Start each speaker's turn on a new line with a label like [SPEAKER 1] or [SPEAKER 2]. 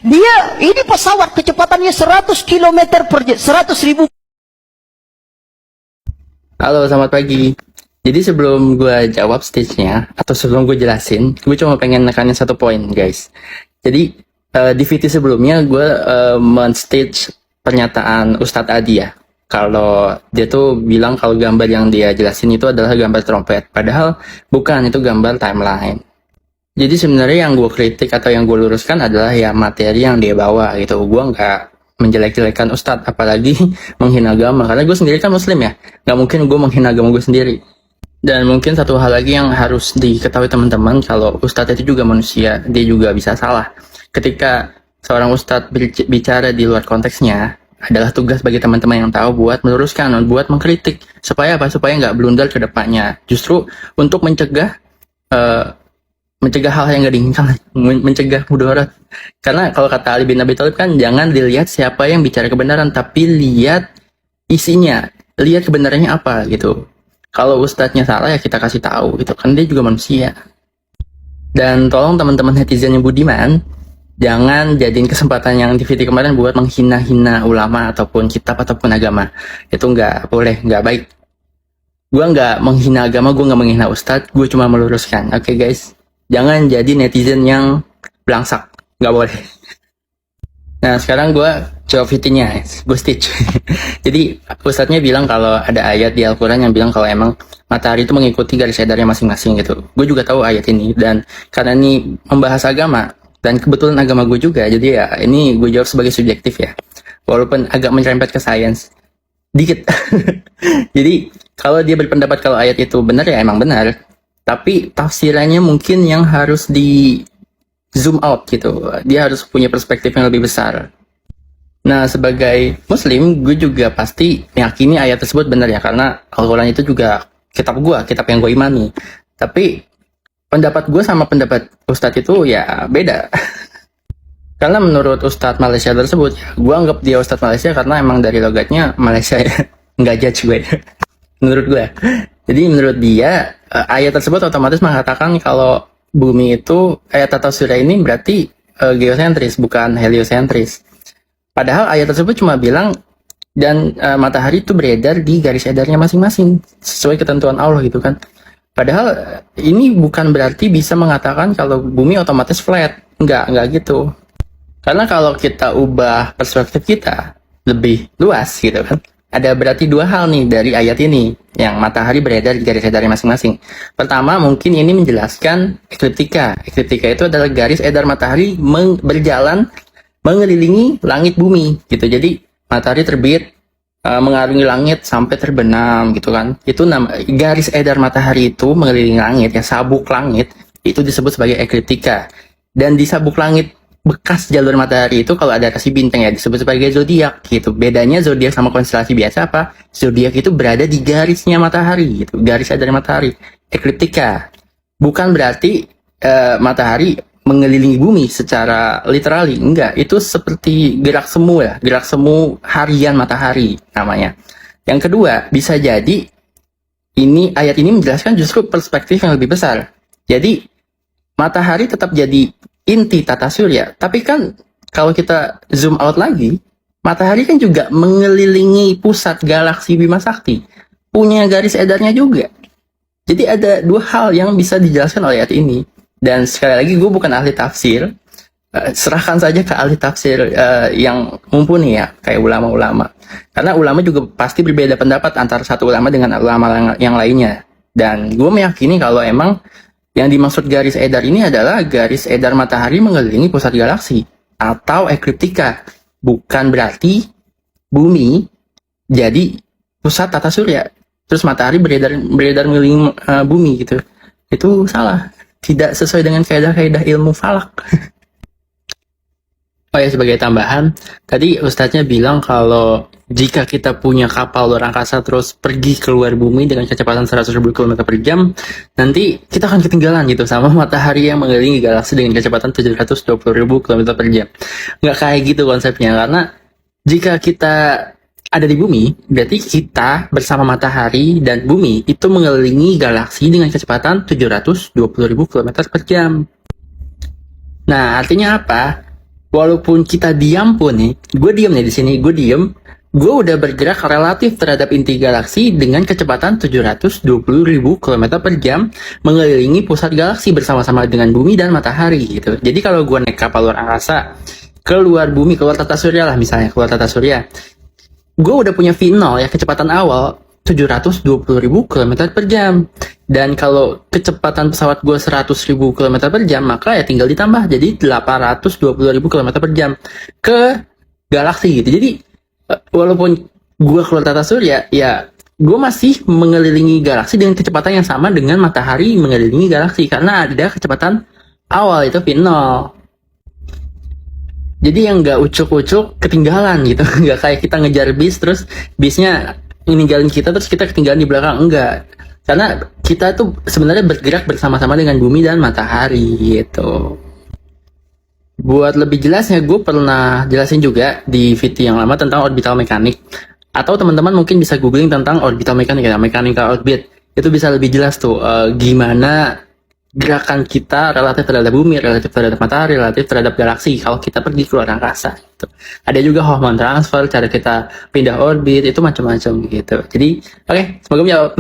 [SPEAKER 1] Dia ini pesawat kecepatannya 100 kilometer per jam, 100.000.
[SPEAKER 2] Halo, selamat pagi. Jadi sebelum gue jawab stage-nya, atau sebelum gue jelasin, gue cuma pengen nekanin satu poin, guys. Jadi, di VT sebelumnya, gue men-stage pernyataan Ustadz Adi ya. Kalau dia tuh bilang kalau gambar yang dia jelasin itu adalah gambar trompet. Padahal bukan, itu gambar timeline. Jadi sebenarnya yang gue kritik atau yang gue luruskan adalah ya materi yang dia bawa gitu. Gue nggak menjelek-jelekan Ustadz, apalagi menghina agama. Karena gue sendiri kan muslim ya. Nggak mungkin gue menghina agama gue sendiri. Dan mungkin satu hal lagi yang harus diketahui teman-teman, kalau Ustadz itu juga manusia, dia juga bisa salah. Ketika seorang Ustadz bicara di luar konteksnya, adalah tugas bagi teman-teman yang tahu buat meluruskan, buat mengkritik. Supaya apa? Supaya nggak blunder ke depannya. Justru untuk mencegah hal yang nggak diinginkan, mencegah mudarat. Karena kalau kata Ali bin Abi Thalib kan, jangan dilihat siapa yang bicara kebenaran, tapi lihat isinya, lihat kebenarannya apa gitu. Kalau ustadznya salah ya kita kasih tahu gitu, kan dia juga manusia. Dan tolong teman-teman netizen yang budiman, jangan jadiin kesempatan yang di video kemarin buat menghina-hina ulama ataupun kitab ataupun agama. Itu nggak boleh, nggak baik. Gue nggak menghina agama, gue nggak menghina ustadz, gue cuma meluruskan. Oke guys, jangan jadi netizen yang belangsak, nggak boleh. Nah sekarang gue jawab fitinya, gue stitch. Jadi ustadznya bilang kalau ada ayat di Al-Quran yang bilang kalau emang matahari itu mengikuti garis edarnya masing-masing gitu. Gue juga tahu ayat ini, dan karena ini membahas agama, dan kebetulan agama gue juga, jadi ya ini gue jawab sebagai subjektif ya. Walaupun agak menyerempet ke sains, dikit. Jadi kalau dia berpendapat kalau ayat itu benar ya emang benar, tapi tafsirannya mungkin yang harus di zoom out gitu. Dia harus punya perspektif yang lebih besar. Nah, sebagai muslim, gue juga pasti meyakini ayat tersebut benar ya, karena Al-Quran itu juga kitab gue, kitab yang gue imani. Tapi pendapat gue sama pendapat Ustadz itu ya beda. Karena menurut Ustadz Malaysia tersebut, gue anggap dia Ustadz Malaysia karena emang dari logatnya Malaysia ya. Nggak judge gue ya. Menurut gue. Jadi menurut dia, ayat tersebut otomatis mengatakan kalau bumi itu, ayat atau surya ini berarti geosentris, bukan heliosentris. Padahal ayat tersebut cuma bilang, dan matahari itu beredar di garis edarnya masing-masing, sesuai ketentuan Allah gitu kan. Padahal ini bukan berarti bisa mengatakan kalau bumi otomatis flat. Nggak gitu. Karena kalau kita ubah perspektif kita lebih luas gitu kan, ada berarti dua hal nih dari ayat ini, yang matahari beredar di garis edarnya masing-masing. Pertama, mungkin ini menjelaskan ekliptika. Ekliptika itu adalah garis edar matahari berjalan mengelilingi langit bumi gitu. Jadi matahari terbit mengarungi langit sampai terbenam gitu kan. Itu garis edar matahari itu mengelilingi langit ya, sabuk langit itu disebut sebagai ekliptika. Dan di sabuk langit bekas jalur matahari itu kalau ada kasih bintang ya disebut sebagai zodiak gitu. Bedanya zodiak sama konstelasi biasa apa? Zodiak itu berada di garisnya matahari gitu, garis edar matahari. Ekliptika bukan berarti matahari mengelilingi bumi secara literally, enggak. Itu seperti gerak semu ya, gerak semu harian matahari namanya. Yang kedua, bisa jadi ayat ini menjelaskan justru perspektif yang lebih besar. Jadi matahari tetap jadi inti tata surya, tapi kan kalau kita zoom out lagi, matahari kan juga mengelilingi pusat galaksi Bima Sakti, punya garis edarnya juga. Jadi ada dua hal yang bisa dijelaskan oleh ayat ini. Dan sekali lagi gue bukan ahli tafsir, serahkan saja ke ahli tafsir yang mumpuni ya, kayak ulama-ulama. Karena ulama juga pasti berbeda pendapat antara satu ulama dengan ulama yang lainnya. Dan gue meyakini kalau emang yang dimaksud garis edar ini adalah garis edar matahari mengelilingi pusat galaksi atau ekliptika. Bukan berarti bumi jadi pusat tata surya, terus matahari beredar mengelilingi bumi gitu. Itu salah. Tidak sesuai dengan kaidah-kaidah ilmu falak. Oh ya, sebagai tambahan, tadi ustadznya bilang kalau jika kita punya kapal luar angkasa terus pergi keluar bumi dengan kecepatan 100.000 km per jam, nanti kita akan ketinggalan gitu sama matahari yang mengelilingi galaksi dengan kecepatan 720.000 km per jam. Nggak kayak gitu konsepnya, karena jika kita ada di bumi, berarti kita bersama matahari dan bumi itu mengelilingi galaksi dengan kecepatan 720.000 km per jam. Nah, artinya apa? walaupun kita diam pun nih, gue diam nih di sini, gue diam, gue udah bergerak relatif terhadap inti galaksi dengan kecepatan 720.000 km per jam mengelilingi pusat galaksi bersama-sama dengan bumi dan matahari gitu. Jadi kalau gue naik kapal luar angkasa keluar bumi, keluar tata surya lah misalnya, keluar tata surya, gue udah punya V0 ya, kecepatan awal 720.000 km per jam. Dan kalau kecepatan pesawat gue 100.000 km per jam, maka ya tinggal ditambah jadi 820.000 km per jam ke galaksi gitu. Jadi walaupun gue keluar tata surya, ya gue masih mengelilingi galaksi dengan kecepatan yang sama dengan matahari mengelilingi galaksi karena ada kecepatan awal itu V0. Jadi yang nggak ucuk-ucuk ketinggalan gitu, nggak kayak kita ngejar bis terus bisnya ninggalin kita terus kita ketinggalan di belakang, enggak. Karena kita tuh sebenarnya bergerak bersama-sama dengan bumi dan matahari gitu. Buat lebih jelasnya, gue pernah jelasin juga di video yang lama tentang orbital mechanic. Atau teman-teman mungkin bisa googling tentang orbital mechanic ya, mechanical orbit. Itu bisa lebih jelas tuh gimana gerakan kita relatif terhadap bumi, relatif terhadap matahari, relatif terhadap galaksi kalau kita pergi ke luar angkasa. Gitu. Ada juga Hoffman transfer, cara kita pindah orbit, itu macam-macam gitu. Jadi, oke, semoga menjawab.